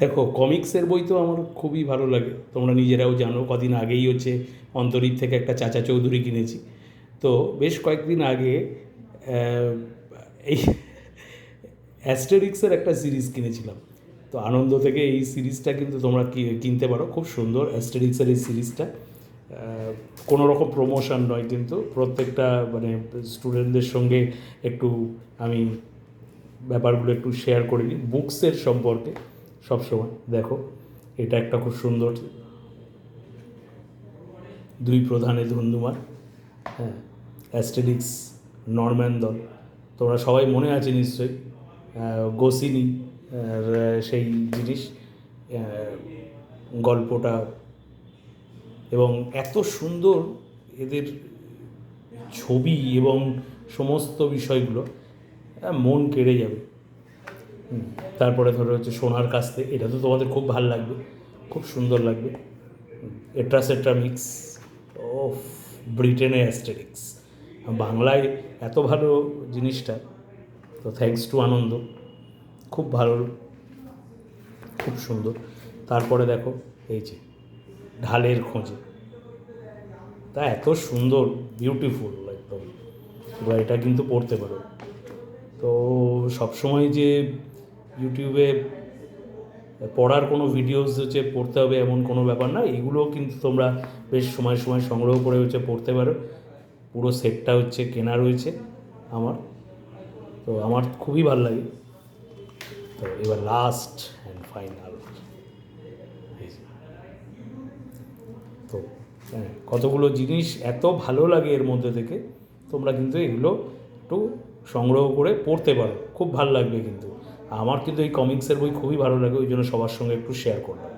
দেখো, কমিক্সের বই তো আমার খুবই ভালো লাগে, তোমরা নিজেরাও জানো। কদিন আগেই হচ্ছে অন্তরীপ থেকে একটা চাচা চৌধুরী কিনেছি। তো বেশ কয়েকদিন আগে এই অ্যাস্টেরিক্সের একটা সিরিজ কিনেছিলাম। তো আনন্দ থেকে এই সিরিজটা কিন্তু তোমরা কিনতে পারো, খুব সুন্দর অ্যাস্টেরিক্সের এই সিরিজটা। কোনো রকম প্রমোশন নয়, কিন্তু প্রত্যেকটা মানে স্টুডেন্টদের সঙ্গে একটু আমি ব্যাপারগুলো একটু শেয়ার করে নিই বুকসের সম্পর্কে সবসময়। দেখো, এটা একটা খুব সুন্দর দুই প্রধানে ধুন্ধুমার, হ্যাঁ, অ্যাস্টেরিক্স নরম্যান দল। তোমরা সবাই মনে আছে নিশ্চয়ই গোসিনি সেই জিনিস, গল্পটা, এবং এত সুন্দর এদের ছবি এবং সমস্ত বিষয়গুলো, মন কেড়ে যাবে। তারপরে ধরো হচ্ছে সোনার কাস্তে, এটা তো তোমাদের খুব ভালো লাগবে, খুব সুন্দর লাগবে। এট্রা মিক্স, ও ব্রিটেনের অ্যাস্টেরিক্স, বাংলায় এত ভালো জিনিসটা, তো থ্যাঙ্কস টু আনন্দ, খুব ভালো, খুব সুন্দর। তারপরে দেখো এই যে ঢালের খোঁজে, তা এত সুন্দর, বিউটিফুল একদম। এবার এটা কিন্তু পড়তে পারো। তো সবসময় যে ইউটিউবে পড়ার কোনো ভিডিওস হচ্ছে পড়তে হবে এমন কোনো ব্যাপার না, এগুলোও কিন্তু তোমরা বেশ সময় সময় সংগ্রহ করে হচ্ছে পড়তে পারো। পুরো সেটটা হচ্ছে কেনা রয়েছে আমার, তো আমার খুবই ভালো লাগে। তো এবার লাস্ট অ্যান্ড ফাইনাল, তো কতগুলো জিনিস এত ভালো লাগে এর মধ্যে থেকে, তোমরা কিন্তু এগুলো একটু সংগ্রহ করে পড়তে পারো, খুব ভালো লাগবে। কিন্তু আমার কিন্তু এই কমিক্সের বই খুবই ভালো লাগে, ওই জন্য সবার সঙ্গে একটু শেয়ার করলাম।